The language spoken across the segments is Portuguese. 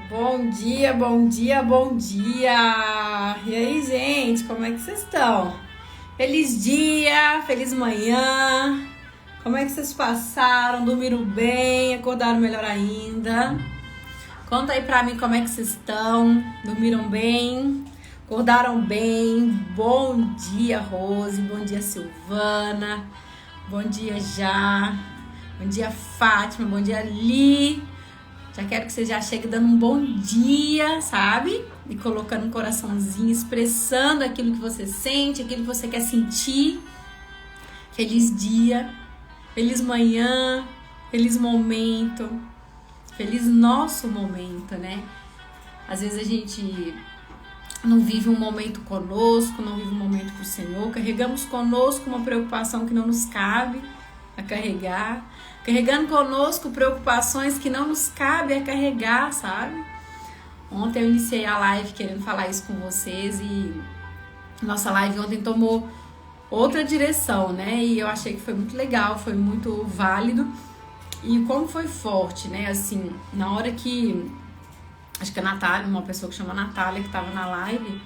Bom dia, bom dia, bom dia! E aí, gente, como é que vocês estão? Feliz dia, feliz manhã! Como é que vocês passaram? Dormiram bem? Acordaram melhor ainda? Conta aí pra mim como é que vocês estão. Dormiram bem? Acordaram bem? Bom dia, Rose. Bom dia, Silvana. Bom dia, Já. Bom dia, Fátima. Bom dia, Li. Já quero que você já chegue dando um bom dia, sabe? E colocando um coraçãozinho, expressando aquilo que você sente, aquilo que você quer sentir. Feliz dia, feliz manhã, feliz momento, feliz nosso momento, né? Às vezes a gente não vive um momento conosco, não vive um momento pro Senhor. Carregamos conosco uma preocupação que não nos cabe a carregar. Carregando conosco preocupações que não nos cabe a carregar, sabe? Ontem eu iniciei a live querendo falar isso com vocês e nossa live ontem tomou outra direção, né? E eu achei que foi muito legal, foi muito válido. E como foi forte, né? Assim, na hora que... Acho que a Natália, uma pessoa que chama Natália, que tava na live,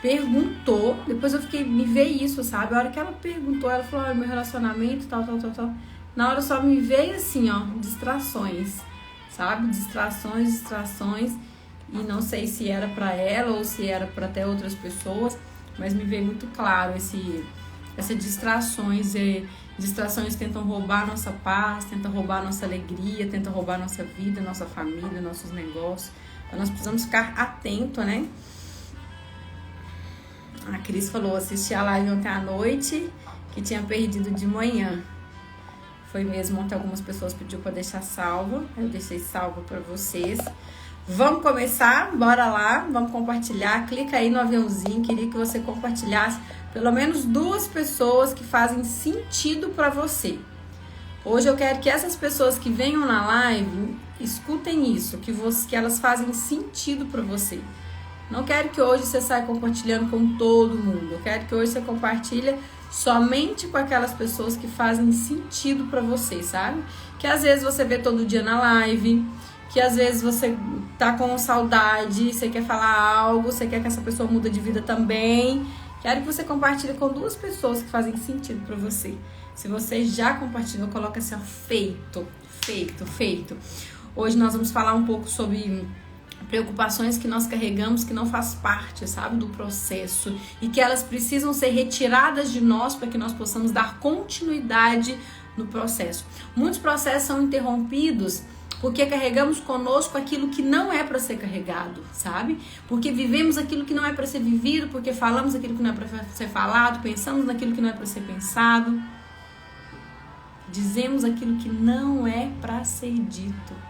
perguntou. Depois eu fiquei, me veio isso, sabe? A hora que ela perguntou, ela falou, meu relacionamento, tal. Na hora só me veio assim, ó, distrações, sabe? Distrações. E não sei se era pra ela ou se era pra até outras pessoas, mas me veio muito claro essas distrações. Distrações tentam roubar nossa paz, tentam roubar nossa alegria, tentam roubar nossa vida, nossa família, nossos negócios. Então nós precisamos ficar atento, né? A Cris falou, assisti a live ontem à noite, que tinha perdido de manhã. Foi mesmo, ontem algumas pessoas pediu para deixar salvo, eu deixei salvo para vocês. Vamos começar? Bora lá, vamos compartilhar. Clica aí no aviãozinho, queria que você compartilhasse pelo menos 2 pessoas que fazem sentido para você. Hoje eu quero que essas pessoas que venham na live escutem isso, que elas fazem sentido para você. Não quero que hoje você saia compartilhando com todo mundo. Eu quero que hoje você compartilhe somente com aquelas pessoas que fazem sentido pra você, sabe? Que às vezes você vê todo dia na live, que às vezes você tá com saudade, você quer falar algo, você quer que essa pessoa mude de vida também. Quero que você compartilhe com 2 pessoas que fazem sentido pra você. Se você já compartilhou, coloca assim, ó, feito. Hoje nós vamos falar um pouco sobre preocupações que nós carregamos que não faz parte, sabe, do processo e que elas precisam ser retiradas de nós para que nós possamos dar continuidade no processo. Muitos processos são interrompidos porque carregamos conosco aquilo que não é para ser carregado, sabe? Porque vivemos aquilo que não é para ser vivido, porque falamos aquilo que não é para ser falado, pensamos naquilo que não é para ser pensado, dizemos aquilo que não é para ser dito.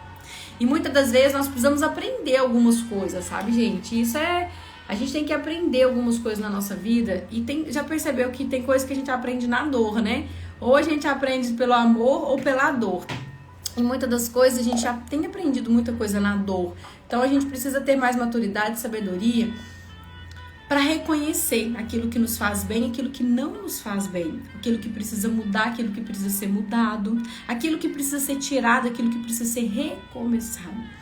E muitas das vezes nós precisamos aprender algumas coisas, sabe, gente? A gente tem que aprender algumas coisas na nossa vida e já percebeu que tem coisas que a gente aprende na dor, né? Ou a gente aprende pelo amor ou pela dor. E muitas das coisas a gente já tem aprendido muita coisa na dor. Então a gente precisa ter mais maturidade e sabedoria para reconhecer aquilo que nos faz bem e aquilo que não nos faz bem. Aquilo que precisa mudar, aquilo que precisa ser mudado. Aquilo que precisa ser tirado, aquilo que precisa ser recomeçado.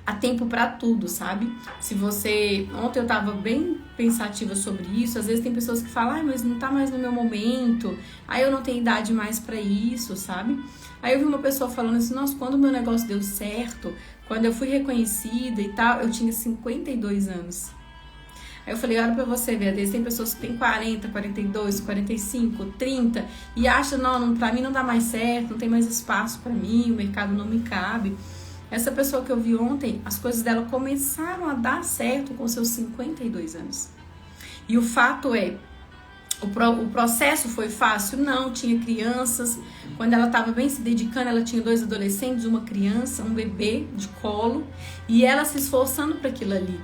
Há tempo para tudo, sabe? Se você... Ontem eu tava bem pensativa sobre isso. Às vezes tem pessoas que falam, mas não tá mais no meu momento. Aí eu não tenho idade mais para isso, sabe? Aí eu vi uma pessoa falando assim, nossa, quando o meu negócio deu certo, quando eu fui reconhecida e tal, eu tinha 52 anos. Aí eu falei, olha pra você ver, às vezes tem pessoas que têm 40, 42, 45, 30 e acham, não, pra mim não dá mais certo, não tem mais espaço pra mim, o mercado não me cabe. Essa pessoa que eu vi ontem, as coisas dela começaram a dar certo com seus 52 anos. E o fato é, o processo foi fácil? Não, tinha crianças. Quando ela estava bem se dedicando, ela tinha 2 adolescentes, uma criança, um bebê de colo, e ela se esforçando para aquilo ali.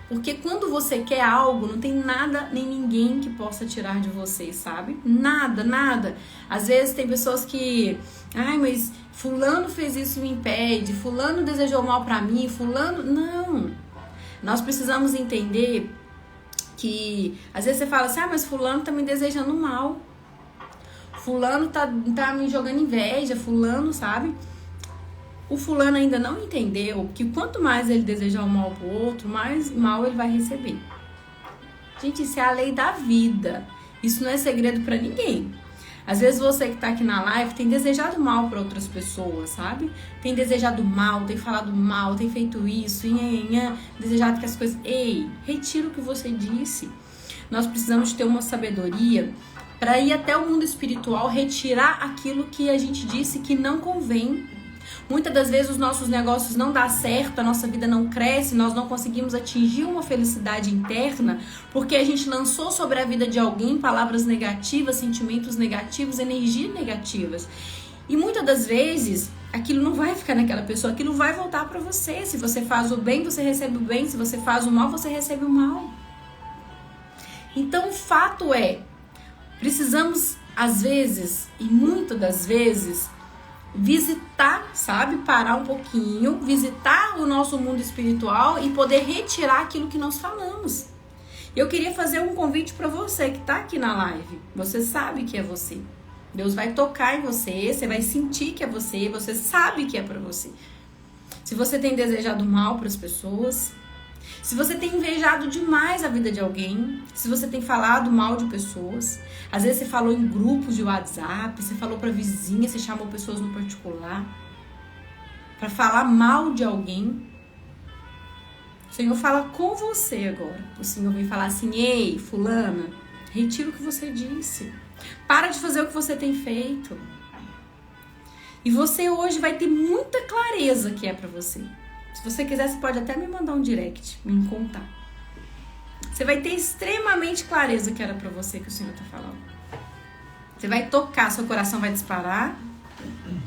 Porque quando você quer algo, não tem nada nem ninguém que possa tirar de você, sabe? Nada. Às vezes tem pessoas que... Ai, mas fulano fez isso e me impede. Fulano desejou mal pra mim. Fulano... Não. Nós precisamos entender que... Às vezes você fala assim, mas fulano tá me desejando mal. Fulano tá me jogando inveja. Fulano, sabe? o fulano ainda não entendeu que quanto mais ele desejar o mal pro outro, mais mal ele vai receber. Gente, isso é a lei da vida. Isso não é segredo pra ninguém. Às vezes você que tá aqui na live tem desejado mal para outras pessoas, sabe? Tem desejado mal, tem falado mal, tem feito isso, desejado que as coisas... Ei, retira o que você disse. Nós precisamos ter uma sabedoria para ir até o mundo espiritual, retirar aquilo que a gente disse que não convém. Muitas das vezes os nossos negócios não dão certo, a nossa vida não cresce, nós não conseguimos atingir uma felicidade interna porque a gente lançou sobre a vida de alguém palavras negativas, sentimentos negativos, energias negativas. E muitas das vezes aquilo não vai ficar naquela pessoa, aquilo vai voltar para você. Se você faz o bem, você recebe o bem. Se você faz o mal, você recebe o mal. Então o fato é, precisamos às vezes, e muitas das vezes, visitar, sabe? Parar um pouquinho, visitar o nosso mundo espiritual e poder retirar aquilo que nós falamos. Eu queria fazer um convite para você que tá aqui na live. Você sabe que é você. Deus vai tocar em você, você vai sentir que é você, você sabe que é para você. Se você tem desejado mal para as pessoas, se você tem invejado demais a vida de alguém, se você tem falado mal de pessoas, às vezes você falou em grupos de WhatsApp, você falou pra vizinha, você chamou pessoas no particular pra falar mal de alguém. O Senhor fala com você agora. O Senhor vem falar assim: ei, fulana, retira o que você disse. Para de fazer o que você tem feito. E você hoje vai ter muita clareza que é pra você. Se você quiser, você pode até me mandar um direct, me contar. Você vai ter extremamente clareza que era pra você que o Senhor tá falando. Você vai tocar, seu coração vai disparar.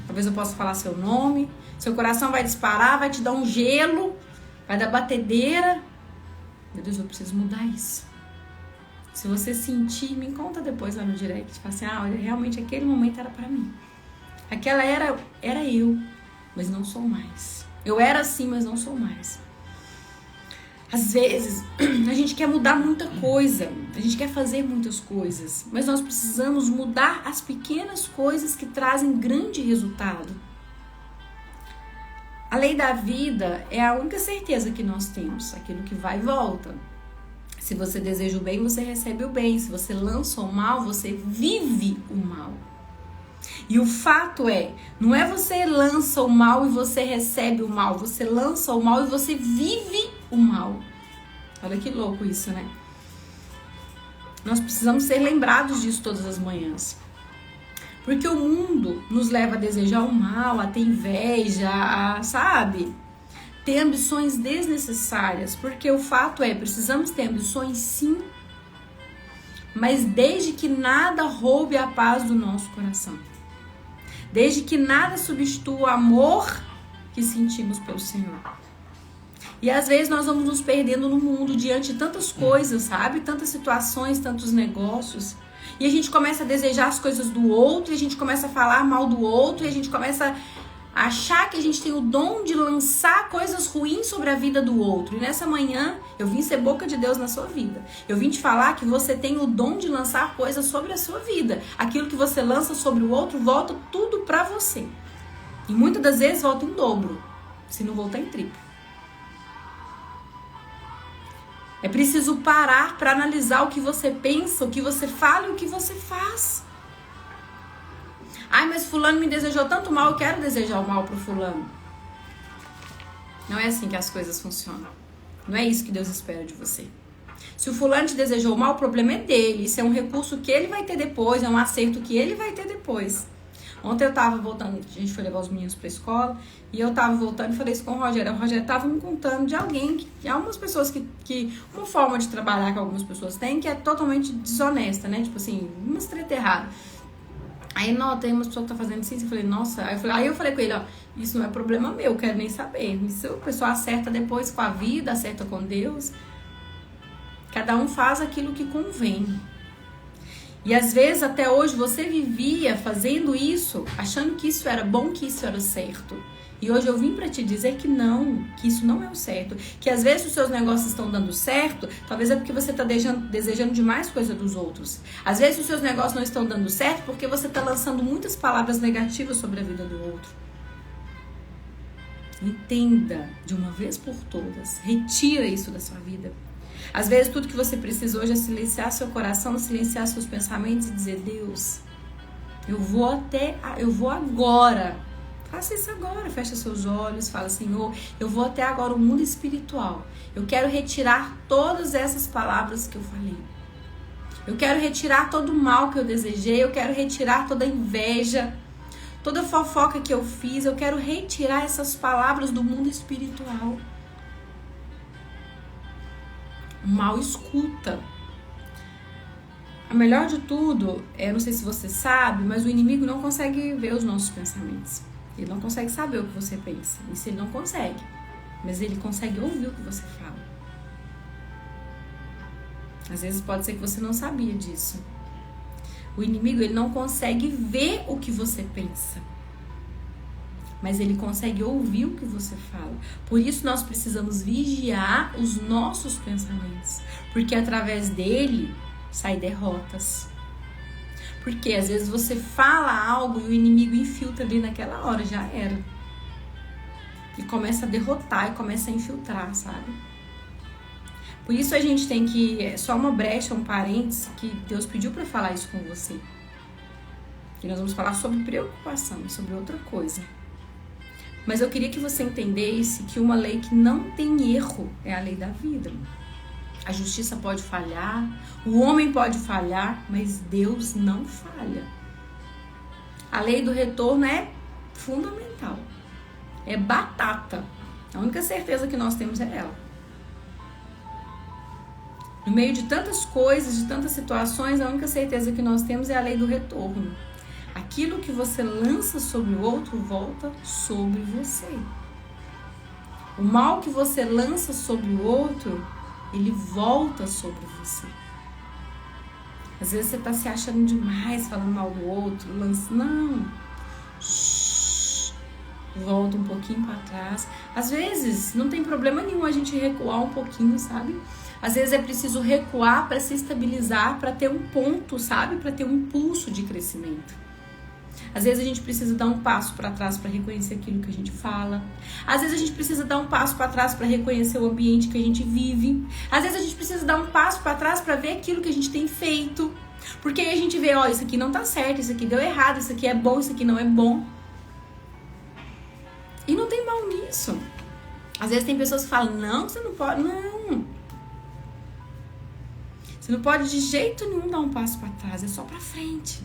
Talvez eu possa falar seu nome. Seu coração vai disparar, vai te dar um gelo, vai dar batedeira. Meu Deus, eu preciso mudar isso. Se você sentir, me conta depois lá no direct. Fala assim: olha, realmente aquele momento era pra mim. Aquela era eu, mas não sou mais. Eu era assim, mas não sou mais. Às vezes, a gente quer mudar muita coisa, a gente quer fazer muitas coisas, mas nós precisamos mudar as pequenas coisas que trazem grande resultado. A lei da vida é a única certeza que nós temos, aquilo que vai e volta. Se você deseja o bem, você recebe o bem. Se você lança o mal, você vive o mal. E o fato é, não é você lança o mal e você recebe o mal, você lança o mal e você vive o mal. Olha que louco isso, né? Nós precisamos ser lembrados disso todas as manhãs. Porque o mundo nos leva a desejar o mal, a ter inveja, sabe? Ter ambições desnecessárias. Porque o fato é, precisamos ter ambições sim, mas desde que nada roube a paz do nosso coração. Desde que nada substitua o amor que sentimos pelo Senhor. E às vezes nós vamos nos perdendo no mundo diante de tantas coisas, sabe? Tantas situações, tantos negócios. E a gente começa a desejar as coisas do outro, e a gente começa a falar mal do outro, e a gente começa a achar que a gente tem o dom de lançar coisas ruins sobre a vida do outro. E nessa manhã eu vim ser boca de Deus na sua vida. Eu vim te falar que você tem o dom de lançar coisas sobre a sua vida. Aquilo que você lança sobre o outro volta tudo pra você. E muitas das vezes volta em dobro, se não voltar em triplo. É preciso parar para analisar o que você pensa, o que você fala e o que você faz. Ai, mas fulano me desejou tanto mal, eu quero desejar o mal pro fulano. Não é assim que as coisas funcionam. Não é isso que Deus espera de você. Se o fulano te desejou o mal, o problema é dele. Isso é um recurso que ele vai ter depois, é um acerto que ele vai ter depois. Ontem eu tava voltando, a gente foi levar os meninos pra escola, e eu tava voltando e falei isso com o Rogério. O Rogério tava me contando de alguém, que há algumas pessoas que uma forma de trabalhar que algumas pessoas têm, que é totalmente desonesta, né? Tipo assim, umas treta errada. Aí, não, tem umas pessoas que tá fazendo isso, eu falei, nossa, aí eu falei com ele, ó, isso não é problema meu, eu quero nem saber. Isso o pessoal acerta depois com a vida, acerta com Deus. Cada um faz aquilo que convém. E às vezes, até hoje, você vivia fazendo isso, achando que isso era bom, que isso era certo. E hoje eu vim pra te dizer que não, que isso não é o certo. Que às vezes os seus negócios estão dando certo, talvez é porque você tá desejando demais coisa dos outros. Às vezes os seus negócios não estão dando certo porque você tá lançando muitas palavras negativas sobre a vida do outro. Entenda de uma vez por todas. Retira isso da sua vida. Às vezes tudo que você precisa hoje é silenciar seu coração, silenciar seus pensamentos e dizer: Deus, eu vou agora. Faça isso agora, fecha seus olhos, fala: Senhor, eu vou até agora o mundo espiritual. Eu quero retirar todas essas palavras que eu falei. Eu quero retirar todo o mal que eu desejei, eu quero retirar toda a inveja, toda a fofoca que eu fiz, eu quero retirar essas palavras do mundo espiritual. O mal escuta. A melhor de tudo, não sei se você sabe, mas o inimigo não consegue ver os nossos pensamentos. Ele não consegue saber o que você pensa. Isso ele não consegue. Mas ele consegue ouvir o que você fala. Às vezes pode ser que você não sabia disso. O inimigo, ele não consegue ver o que você pensa. Mas ele consegue ouvir o que você fala. Por isso nós precisamos vigiar os nossos pensamentos. Porque através dele saem derrotas. Porque às vezes você fala algo e o inimigo infiltra ali naquela hora, já era. E começa a derrotar e começa a infiltrar, sabe? Por isso a gente tem que, só uma brecha, um parênteses, que Deus pediu para falar isso com você. E nós vamos falar sobre preocupação, sobre outra coisa. Mas eu queria que você entendesse que uma lei que não tem erro é a lei da vida. A justiça pode falhar, o homem pode falhar, mas Deus não falha. A lei do retorno é fundamental. É batata. A única certeza que nós temos é ela. No meio de tantas coisas, de tantas situações, a única certeza que nós temos é a lei do retorno. Aquilo que você lança sobre o outro volta sobre você. O mal que você lança sobre o outro, ele volta sobre você. Às vezes você tá se achando demais, falando mal do outro, não. Volta um pouquinho para trás. Às vezes não tem problema nenhum a gente recuar um pouquinho, sabe? Às vezes é preciso recuar para se estabilizar, para ter um ponto, sabe? Para ter um impulso de crescimento. Às vezes a gente precisa dar um passo para trás para reconhecer aquilo que a gente fala. Às vezes a gente precisa dar um passo para trás para reconhecer o ambiente que a gente vive. Às vezes a gente precisa dar um passo para trás para ver aquilo que a gente tem feito. Porque aí a gente vê, isso aqui não tá certo, isso aqui deu errado, isso aqui é bom, isso aqui não é bom. E não tem mal nisso. Às vezes tem pessoas que falam: não, você não pode, não. Você não pode de jeito nenhum dar um passo para trás, é só para frente.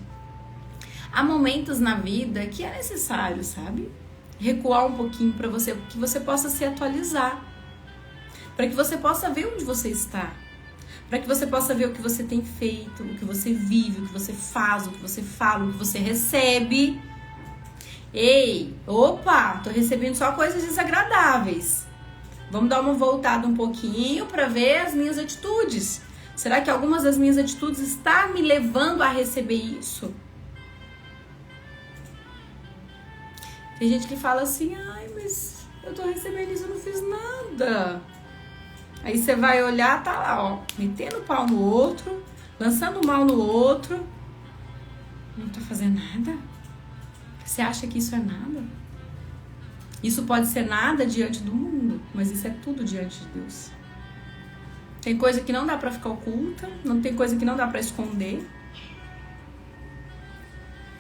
Há momentos na vida que é necessário, sabe? Recuar um pouquinho para você, que você possa se atualizar. Para que você possa ver onde você está. Para que você possa ver o que você tem feito, o que você vive, o que você faz, o que você fala, o que você recebe. Tô recebendo só coisas desagradáveis. Vamos dar uma voltada um pouquinho para ver as minhas atitudes. Será que algumas das minhas atitudes estão me levando a receber isso? Tem gente que fala assim: mas eu tô recebendo isso, eu não fiz nada. Aí você vai olhar, tá lá, metendo o pau no outro, lançando mal no outro. Não tá fazendo nada? Você acha que isso é nada? Isso pode ser nada diante do mundo, mas isso é tudo diante de Deus. Tem coisa que não dá pra ficar oculta, não tem coisa que não dá pra esconder.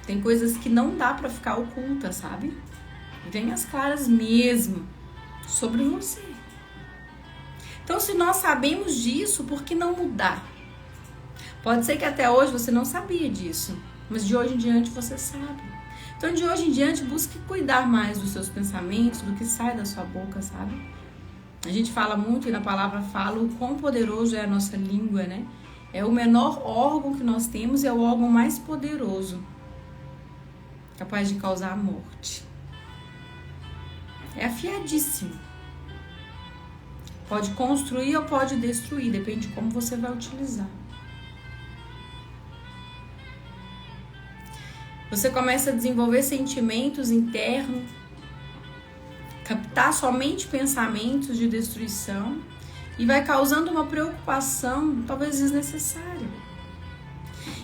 Tem coisas que não dá pra ficar oculta, sabe? Vem as claras mesmo sobre você. Então, se nós sabemos disso, por que não mudar? Pode ser que até hoje você não sabia disso, mas de hoje em diante você sabe. Então, de hoje em diante, busque cuidar mais dos seus pensamentos, do que sai da sua boca, sabe? A gente fala muito, e na palavra fala, o quão poderoso é a nossa língua, né? É o menor órgão que nós temos e é o órgão mais poderoso, capaz de causar a morte. É afiadíssimo. Pode construir ou pode destruir, depende de como você vai utilizar. Você começa a desenvolver sentimentos internos, captar somente pensamentos de destruição e vai causando uma preocupação talvez desnecessária.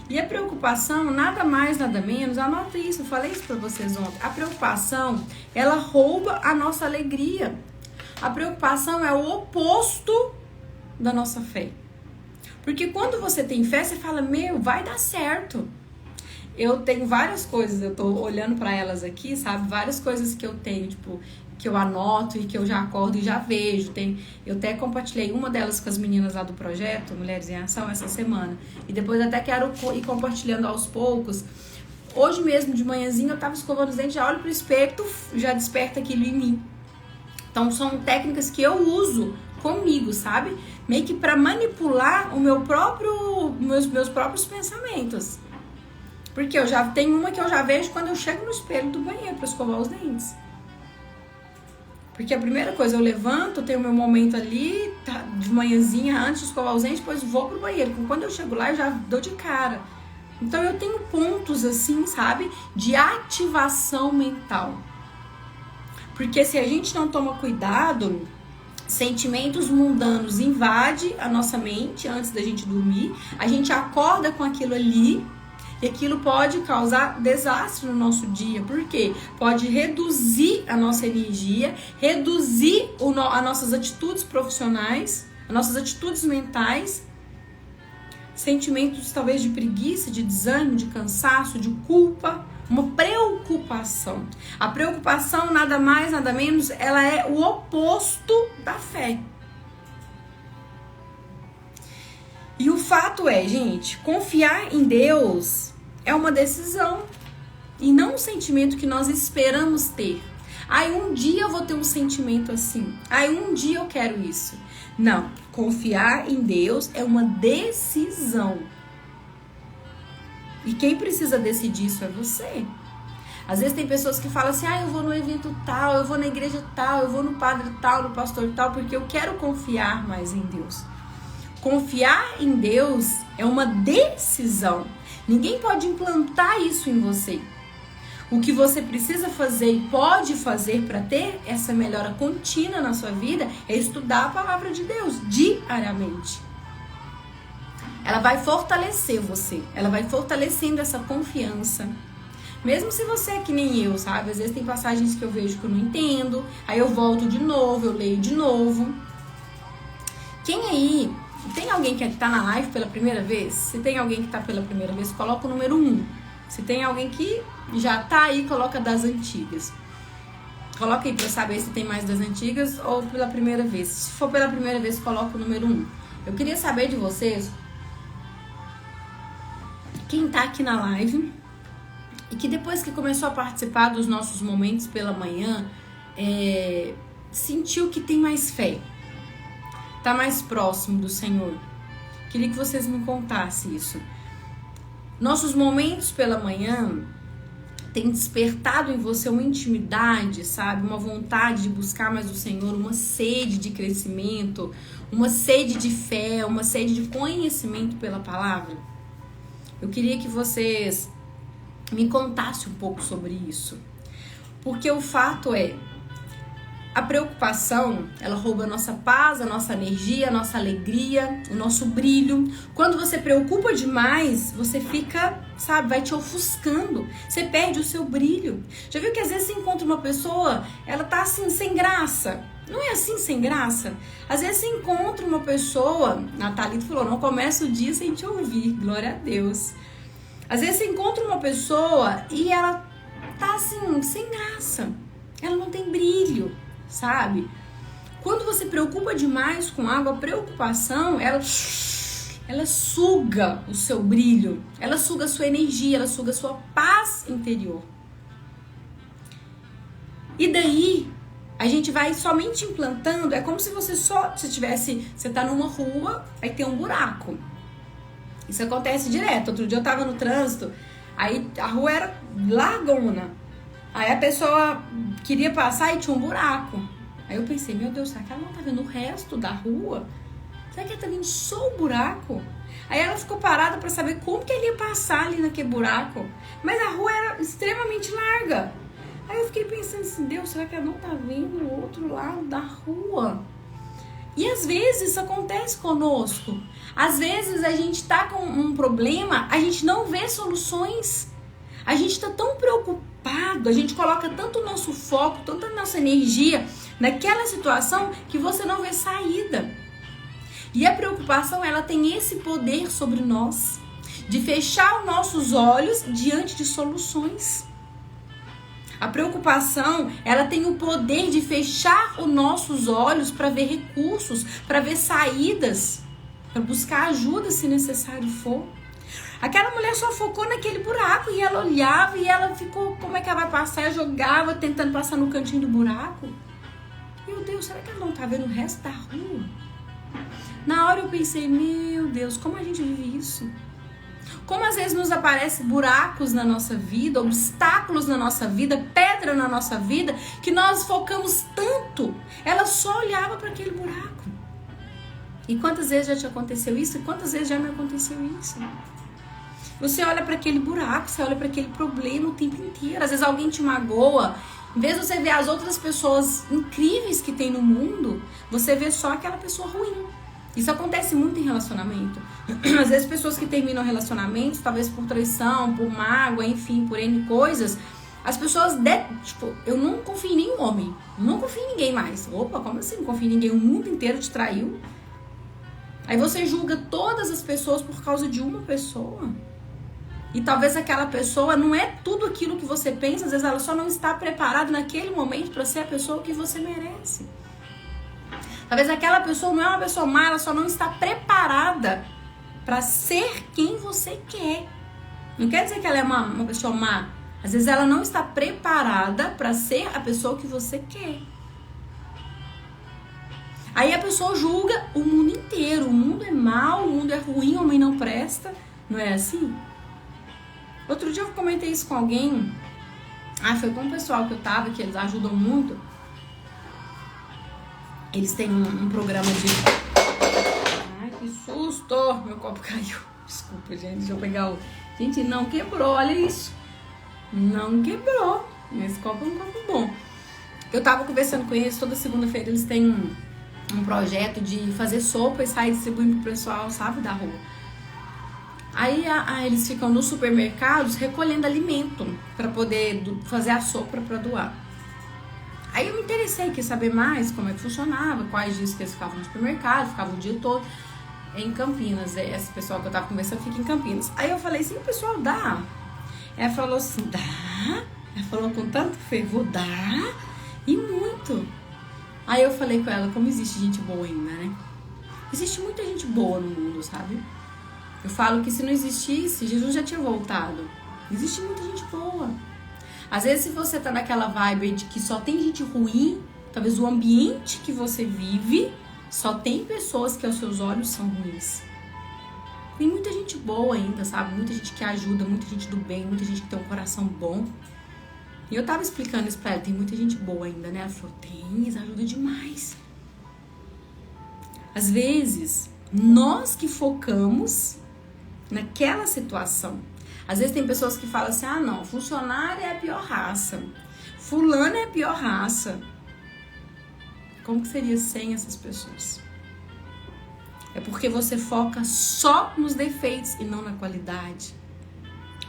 E a preocupação, nada mais, nada menos, anota isso, eu falei isso pra vocês ontem. A preocupação, ela rouba a nossa alegria. A preocupação é o oposto da nossa fé. Porque quando você tem fé, você fala, vai dar certo. Eu tenho várias coisas, eu tô olhando pra elas aqui, sabe? Várias coisas que eu tenho, tipo, que eu anoto e que eu já acordo e já vejo. Eu até compartilhei uma delas com as meninas lá do projeto Mulheres em Ação essa semana. E depois até quero ir compartilhando aos poucos. Hoje mesmo, de manhãzinha, eu tava escovando os dentes, já olho pro espelho, já desperta aquilo em mim. Então são técnicas que eu uso comigo, sabe? Meio que pra manipular meus próprios pensamentos. Porque eu já tenho uma que eu já vejo quando eu chego no espelho do banheiro pra escovar os dentes. Porque a primeira coisa, eu levanto, tenho meu momento ali, de manhãzinha, antes de escovar os dentes, depois vou pro banheiro. Quando eu chego lá, eu já dou de cara. Então eu tenho pontos assim, sabe, de ativação mental. Porque se a gente não toma cuidado, sentimentos mundanos invadem a nossa mente antes da gente dormir. A gente acorda com aquilo ali. E aquilo pode causar desastre no nosso dia. Por quê? Pode reduzir a nossa energia, reduzir as nossas atitudes profissionais, as nossas atitudes mentais, sentimentos talvez de preguiça, de desânimo, de cansaço, de culpa, uma preocupação. A preocupação, nada mais, nada menos, ela é o oposto da fé. E o fato é, gente, confiar em Deus é uma decisão e não um sentimento que nós esperamos ter. Aí um dia eu vou ter um sentimento assim. Aí um dia eu quero isso. Não, confiar em Deus é uma decisão. E quem precisa decidir isso é você. Às vezes tem pessoas que falam assim, eu vou no evento tal, eu vou na igreja tal, eu vou no padre tal, no pastor tal, porque eu quero confiar mais em Deus. Confiar em Deus é uma decisão. Ninguém pode implantar isso em você. O que você precisa fazer e pode fazer para ter essa melhora contínua na sua vida é estudar a palavra de Deus diariamente. Ela vai fortalecer você. Ela vai fortalecendo essa confiança. Mesmo se você é que nem eu, sabe? Às vezes tem passagens que eu vejo que eu não entendo. Aí eu volto de novo, eu leio de novo. Quem aí... Tem alguém que tá na live pela primeira vez? Se tem alguém que tá pela primeira vez, coloca o número 1. Se tem alguém que já tá aí, coloca das antigas. Coloca aí pra eu saber se tem mais das antigas ou pela primeira vez. Se for pela primeira vez, coloca o número 1. Eu queria saber de vocês, quem tá aqui na live e que depois que começou a participar dos nossos momentos pela manhã, sentiu que tem mais fé. Tá mais próximo do Senhor. Queria que vocês me contassem isso. Nossos momentos pela manhã têm despertado em você uma intimidade, sabe? Uma vontade de buscar mais o Senhor, uma sede de crescimento, uma sede de fé, uma sede de conhecimento pela palavra. Eu queria que vocês me contassem um pouco sobre isso. Porque o fato é, a preocupação, ela rouba a nossa paz, a nossa energia, a nossa alegria, o nosso brilho. Quando você preocupa demais, você fica, sabe, vai te ofuscando. Você perde o seu brilho. Já viu que às vezes você encontra uma pessoa, ela tá assim, sem graça. Não é assim, sem graça? Às vezes você encontra uma pessoa, a Thalita falou, não começa o dia sem te ouvir, glória a Deus. Às vezes você encontra uma pessoa e ela tá assim, sem graça. Ela não tem brilho. Sabe? Quando você preocupa demais com algo, a preocupação, ela suga o seu brilho, ela suga a sua energia, ela suga a sua paz interior. E daí, a gente vai somente implantando, é como se você você tá numa rua, aí tem um buraco. Isso acontece direto. Outro dia eu tava no trânsito, aí a rua era largona. Aí a pessoa queria passar e tinha um buraco. Aí eu pensei, meu Deus, será que ela não tá vendo o resto da rua? Será que ela tá vendo só o buraco? Aí ela ficou parada pra saber como que ele ia passar ali naquele buraco. Mas a rua era extremamente larga. Aí eu fiquei pensando assim, Deus, será que ela não tá vendo o outro lado da rua? E às vezes isso acontece conosco. Às vezes a gente tá com um problema, a gente não vê soluções. A gente tá tão preocupado, a gente coloca tanto o nosso foco, tanta nossa energia naquela situação que você não vê saída. E a preocupação, ela tem esse poder sobre nós, de fechar os nossos olhos diante de soluções. A preocupação, ela tem o poder de fechar os nossos olhos para ver recursos, para ver saídas, para buscar ajuda se necessário for. Aquela mulher só focou naquele buraco e ela olhava e ela ficou, como é que ela vai passar? Ela jogava, tentando passar no cantinho do buraco. Meu Deus, será que ela não tá vendo o resto da rua? Na hora eu pensei, meu Deus, como a gente vive isso? Como às vezes nos aparecem buracos na nossa vida, obstáculos na nossa vida, pedra na nossa vida, que nós focamos tanto. Ela só olhava para aquele buraco. E quantas vezes já te aconteceu isso? E quantas vezes já me aconteceu isso? Você olha para aquele buraco, você olha para aquele problema o tempo inteiro. Às vezes alguém te magoa. Em vez de você ver as outras pessoas incríveis que tem no mundo, você vê só aquela pessoa ruim. Isso acontece muito em relacionamento. Às vezes pessoas que terminam relacionamentos, talvez por traição, por mágoa, enfim, por N coisas, as pessoas, eu não confio em nenhum homem, não confio em ninguém mais. Opa, como assim não confio em ninguém? O mundo inteiro te traiu. Aí você julga todas as pessoas por causa de uma pessoa. E talvez aquela pessoa não é tudo aquilo que você pensa, às vezes ela só não está preparada naquele momento para ser a pessoa que você merece. Talvez aquela pessoa não é uma pessoa má, ela só não está preparada para ser quem você quer. Não quer dizer que ela é uma pessoa má. Às vezes ela não está preparada para ser a pessoa que você quer. Aí a pessoa julga o mundo inteiro. O mundo é mau, o mundo é ruim, o homem não presta. Não é assim? Outro dia eu comentei isso com alguém. Foi com um pessoal que eu tava, que eles ajudam muito. Eles têm um programa de... Ai, que susto! Meu copo caiu. Desculpa, gente. Deixa eu pegar o... Gente, não quebrou. Olha isso. Não quebrou. Esse copo é um copo bom. Eu tava conversando com eles. Toda segunda-feira eles têm um projeto de fazer sopa e sair distribuindo pro pessoal, sabe, da rua. Aí eles ficam nos supermercados recolhendo alimento para poder fazer a sopa para doar. Aí eu me interessei, quis saber mais como é que funcionava, quais dias que eles ficavam no supermercado, ficavam o dia todo em Campinas. Esse pessoal que eu tava conversando fica em Campinas. Aí eu falei assim, o pessoal dá? Ela falou assim, dá? Ela falou com tanto fervor, dá? E muito. Aí eu falei com ela, como existe gente boa ainda, né? Existe muita gente boa no mundo, sabe? Eu falo que se não existisse, Jesus já tinha voltado. Existe muita gente boa. Às vezes, se você tá naquela vibe de que só tem gente ruim, talvez o ambiente que você vive só tem pessoas que aos seus olhos são ruins. Tem muita gente boa ainda, sabe? Muita gente que ajuda, muita gente do bem, muita gente que tem um coração bom. E eu tava explicando isso pra ela, tem muita gente boa ainda, né? Ela falou, tem, eles ajudam demais. Às vezes, nós que focamos naquela situação. Às vezes tem pessoas que falam assim, não, funcionário é a pior raça. Fulano é a pior raça. Como que seria sem essas pessoas? É porque você foca só nos defeitos e não na qualidade.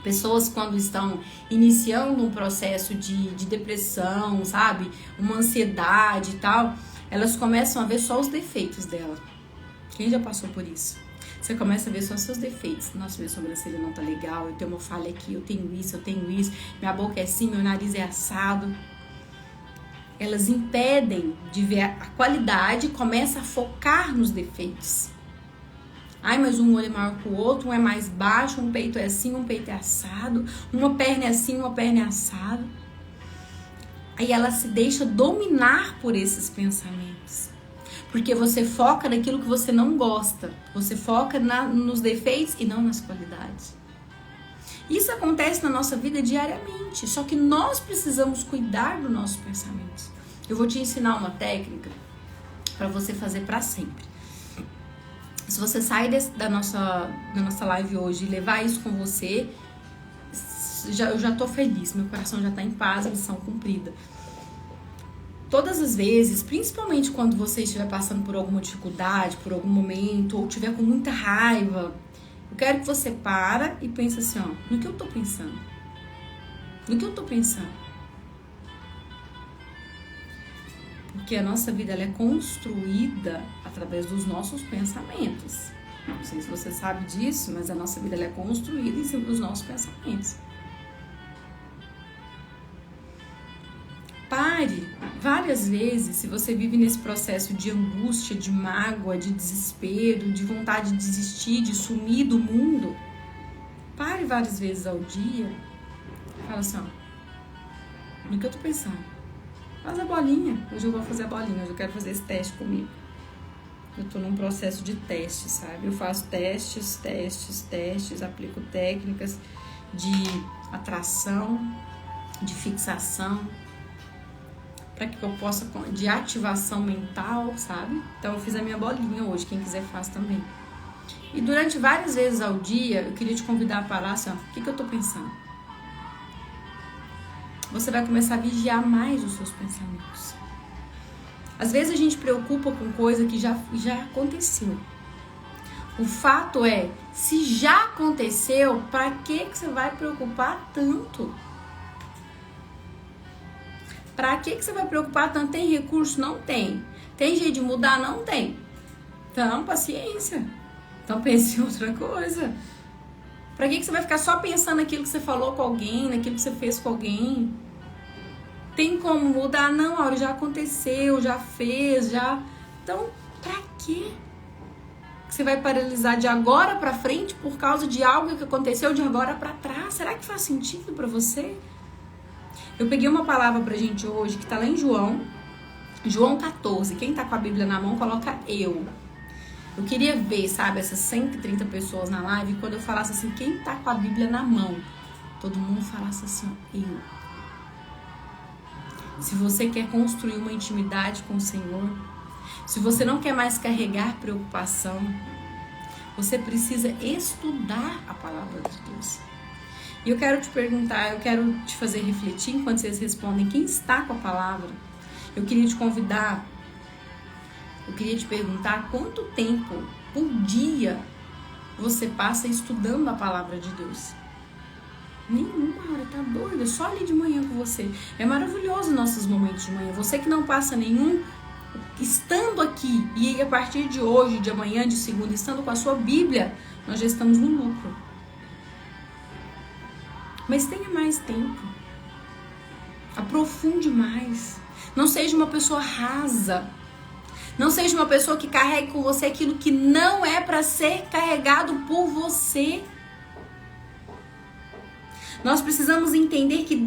Pessoas quando estão iniciando um processo de depressão, sabe? Uma ansiedade e tal, elas começam a ver só os defeitos dela. Quem já passou por isso? Você começa a ver só os seus defeitos. Nossa, minha sobrancelha não tá legal, eu tenho uma falha aqui, eu tenho isso, minha boca é assim, meu nariz é assado. Elas impedem de ver a qualidade e começam a focar nos defeitos. Mas um olho é maior que o outro, um é mais baixo, um peito é assim, um peito é assado, uma perna é assim, uma perna é assado. Aí ela se deixa dominar por esses pensamentos. Porque você foca naquilo que você não gosta. Você foca nos defeitos e não nas qualidades. Isso acontece na nossa vida diariamente. Só que nós precisamos cuidar dos nossos pensamentos. Eu vou te ensinar uma técnica para você fazer para sempre. Se você sair da nossa live hoje e levar isso com você, eu já tô feliz. Meu coração já tá em paz, missão cumprida. todas as vezes, principalmente quando você estiver passando por alguma dificuldade, por algum momento, ou estiver com muita raiva, eu quero que você para e pense assim, ó, no que eu tô pensando? No que eu tô pensando? Porque a nossa vida ela é construída através dos nossos pensamentos. Não sei se você sabe disso, mas a nossa vida ela é construída em cima dos nossos pensamentos. Pare várias vezes, se você vive nesse processo de angústia, de mágoa, de desespero, de vontade de desistir, de sumir do mundo. Pare várias vezes ao dia. Fala assim, ó, no que eu tô pensando? Faz a bolinha. Hoje eu vou fazer a bolinha, hoje eu quero fazer esse teste comigo. Eu tô num processo de teste, sabe? Eu faço testes, aplico técnicas de atração, de fixação, para que eu possa, de ativação mental, sabe? Então eu fiz a minha bolinha hoje, quem quiser faz também. E durante várias vezes ao dia, eu queria te convidar a parar assim, ó, o que eu tô pensando? Você vai começar a vigiar mais os seus pensamentos. Às vezes a gente preocupa com coisa que já aconteceu. O fato é, se já aconteceu, para que você vai preocupar tanto? Para que você vai preocupar tanto? Tem recurso? Não tem. Tem jeito de mudar? Não tem. Então, paciência. Então pense em outra coisa. Para que você vai ficar só pensando naquilo que você falou com alguém, naquilo que você fez com alguém? Tem como mudar? Não, Aura, já aconteceu, já fez, já... Então, pra quê? Você vai paralisar de agora pra frente por causa de algo que aconteceu de agora pra trás? Será que faz sentido pra você? Eu peguei uma palavra pra gente hoje que tá lá em João 14. Quem tá com a Bíblia na mão, coloca eu. Eu queria ver, sabe, essas 130 pessoas na live, quando eu falasse assim, quem tá com a Bíblia na mão? Todo mundo falasse assim, eu. Se você quer construir uma intimidade com o Senhor, se você não quer mais carregar preocupação, você precisa estudar a palavra de Deus. E eu quero te perguntar, eu quero te fazer refletir enquanto vocês respondem, quem está com a palavra? Eu queria te convidar, eu queria te perguntar quanto tempo por dia você passa estudando a palavra de Deus? Nenhuma hora, tá doida? Só ali de manhã com você. É maravilhoso nossos momentos de manhã. Você que não passa nenhum, estando aqui, e a partir de hoje, de amanhã, de segunda, estando com a sua Bíblia, nós já estamos no lucro. Mas tenha mais tempo. Aprofunde mais. Não seja uma pessoa rasa. Não seja uma pessoa que carregue com você aquilo que não é para ser carregado por você. Nós precisamos entender que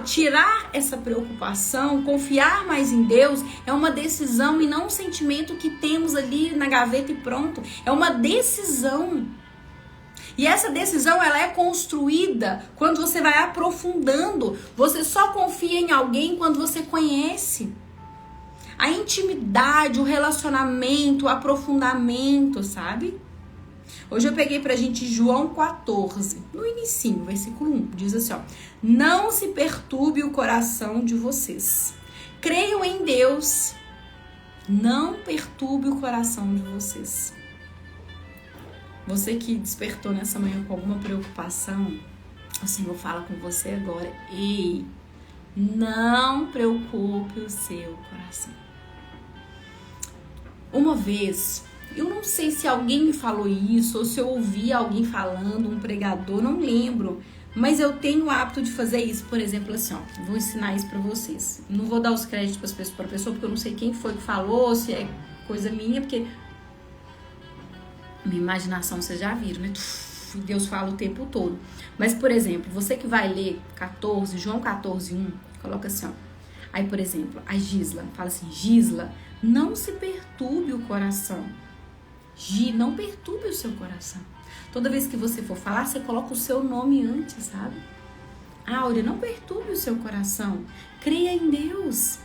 tirar essa preocupação, confiar mais em Deus, é uma decisão e não um sentimento que temos ali na gaveta e pronto. É uma decisão. E essa decisão, ela é construída quando você vai aprofundando. Você só confia em alguém quando você conhece. A intimidade, o relacionamento, o aprofundamento, sabe? Hoje eu peguei pra gente João 14, no inicinho, versículo 1, diz assim, ó: não se perturbe o coração de vocês. Creiam em Deus, não perturbe o coração de vocês. Você que despertou nessa manhã com alguma preocupação, o Senhor fala com você agora. Ei, não preocupe o seu coração. Uma vez, eu não sei se alguém me falou isso, ou se eu ouvi alguém falando, um pregador, não lembro. Mas eu tenho o hábito de fazer isso, por exemplo, assim, ó, vou ensinar isso pra vocês. Não vou dar os créditos pra pessoa, porque eu não sei quem foi que falou, se é coisa minha, porque minha imaginação vocês já viram, né? Deus fala o tempo todo. Mas, por exemplo, você que vai ler João 14, 1, coloca assim, ó. Aí, por exemplo, a Gisla, fala assim, Gisla, não se perturbe o coração. Não perturbe o seu coração. Toda vez que você for falar, você coloca o seu nome antes, sabe? Áurea, não perturbe o seu coração. Creia em Deus.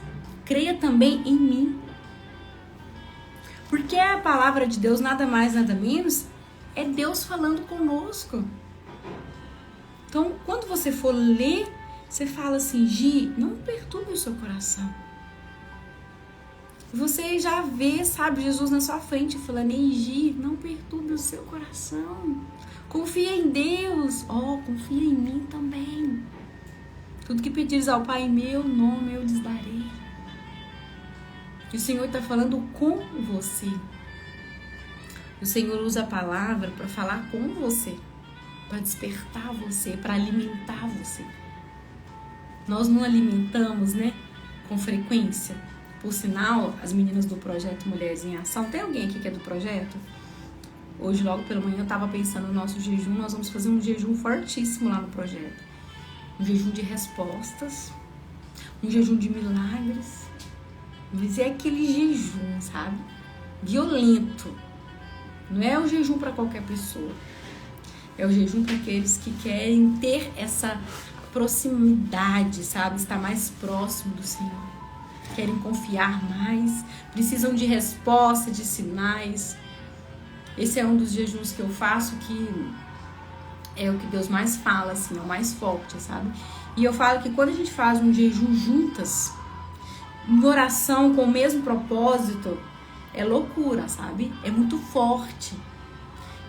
Creia também em mim. Porque a palavra de Deus, nada mais, nada menos, é Deus falando conosco. Então, quando você for ler Você fala assim, Gi, não perturbe o seu coração. Você já vê, sabe, Jesus na sua frente falando, ei, Gi, não perturbe o seu coração. Confia em Deus. Confia em mim também. Tudo que pedires ao Pai em meu nome eu lhes darei. E o Senhor está falando com você. O Senhor usa a palavra para falar com você, para despertar você, para alimentar você. Nós não alimentamos, né, com frequência. Por sinal, as meninas do projeto Mulheres em Ação, tem alguém aqui que é do projeto? Hoje, logo pela manhã, eu estava pensando no nosso jejum, nós vamos fazer um jejum fortíssimo lá no projeto. Um jejum de respostas, um jejum de milagres. Mas é aquele jejum, sabe? Violento. Não é o jejum para qualquer pessoa. É o jejum para aqueles que querem ter essa proximidade, sabe? Estar mais próximo do Senhor. Querem confiar mais, precisam de resposta, de sinais. Esse é um dos jejuns que eu faço que é o que Deus mais fala, assim, é o mais forte, sabe? E eu falo que quando a gente faz um jejum juntas, em oração com o mesmo propósito, é loucura, sabe? É muito forte.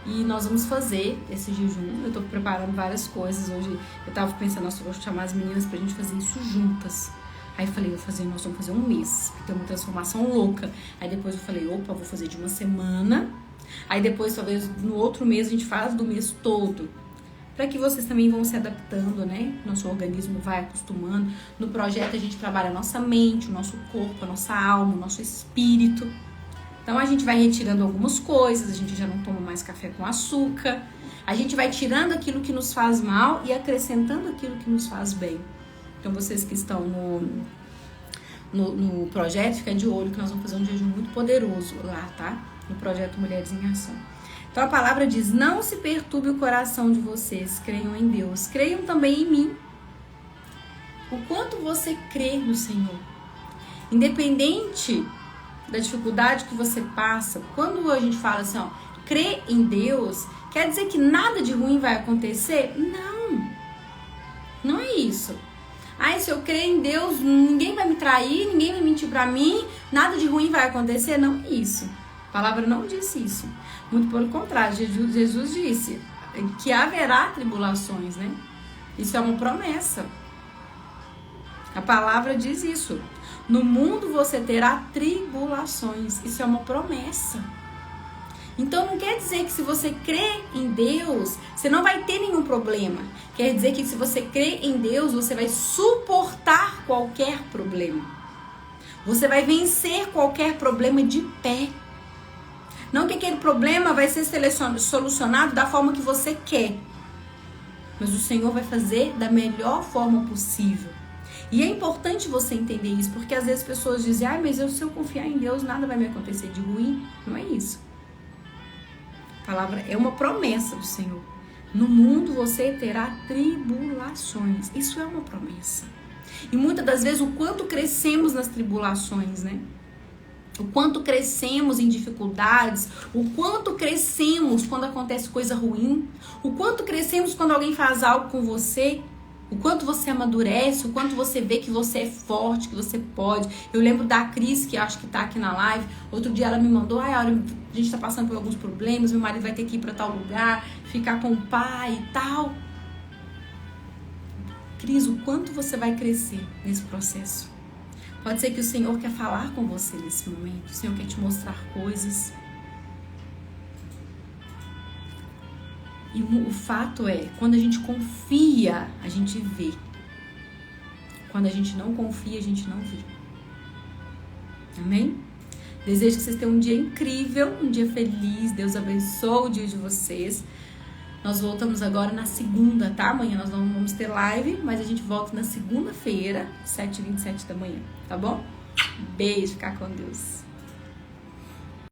E nós vamos fazer esse jejum. Eu tô preparando várias coisas. Hoje eu tava pensando, nossa, eu vou chamar as meninas pra gente fazer isso juntas. Aí eu falei, nós vamos fazer um mês, porque tem uma transformação louca. Aí depois eu falei, vou fazer de uma semana. Aí depois, talvez, no outro mês, a gente faz do mês todo. Para que vocês também vão se adaptando, né? Nosso organismo vai acostumando. No projeto a gente trabalha a nossa mente, o nosso corpo, a nossa alma, o nosso espírito. Então a gente vai retirando algumas coisas, a gente já não toma mais café com açúcar. A gente vai tirando aquilo que nos faz mal e acrescentando aquilo que nos faz bem. Então vocês que estão no projeto, fica de olho que nós vamos fazer um jejum muito poderoso lá, tá? No projeto Mulheres em Ação. Então a palavra diz, não se perturbe o coração de vocês, creiam em Deus, creiam também em mim. O quanto você crê no Senhor, independente da dificuldade que você passa, quando a gente fala assim, crê em Deus, quer dizer que nada de ruim vai acontecer? Não é isso. Se eu crer em Deus, ninguém vai me trair, ninguém vai mentir pra mim, nada de ruim vai acontecer? Não é isso. A palavra não disse isso. Muito pelo contrário, Jesus disse que haverá tribulações, né? Isso é uma promessa. A palavra diz isso. No mundo você terá tribulações. Isso é uma promessa. Então não quer dizer que se você crê em Deus, você não vai ter nenhum problema. Quer dizer que se você crê em Deus, você vai suportar qualquer problema. Você vai vencer qualquer problema de pé. Não que aquele problema vai ser solucionado da forma que você quer. Mas o Senhor vai fazer da melhor forma possível. E é importante você entender isso, porque às vezes as pessoas dizem, mas se eu confiar em Deus, nada vai me acontecer de ruim. Não é isso. A palavra é uma promessa do Senhor. No mundo você terá tribulações. Isso é uma promessa. E muitas das vezes o quanto crescemos nas tribulações, né? O quanto crescemos em dificuldades, o quanto crescemos quando acontece coisa ruim, o quanto crescemos quando alguém faz algo com você, o quanto você amadurece, o quanto você vê que você é forte, que você pode. Eu lembro da Cris, que acho que tá aqui na live, outro dia ela me mandou, a gente tá passando por alguns problemas, meu marido vai ter que ir pra tal lugar, ficar com o pai e tal. Cris, o quanto você vai crescer nesse processo? Pode ser que o Senhor quer falar com você nesse momento. O Senhor quer te mostrar coisas. E o fato é, quando a gente confia, a gente vê. Quando a gente não confia, a gente não vê. Amém? Desejo que vocês tenham um dia incrível, um dia feliz. Deus abençoe o dia de vocês. Nós voltamos agora na segunda, tá? Amanhã nós não vamos ter live, mas a gente volta na segunda-feira, 7h27 da manhã, tá bom? Beijo, ficar com Deus.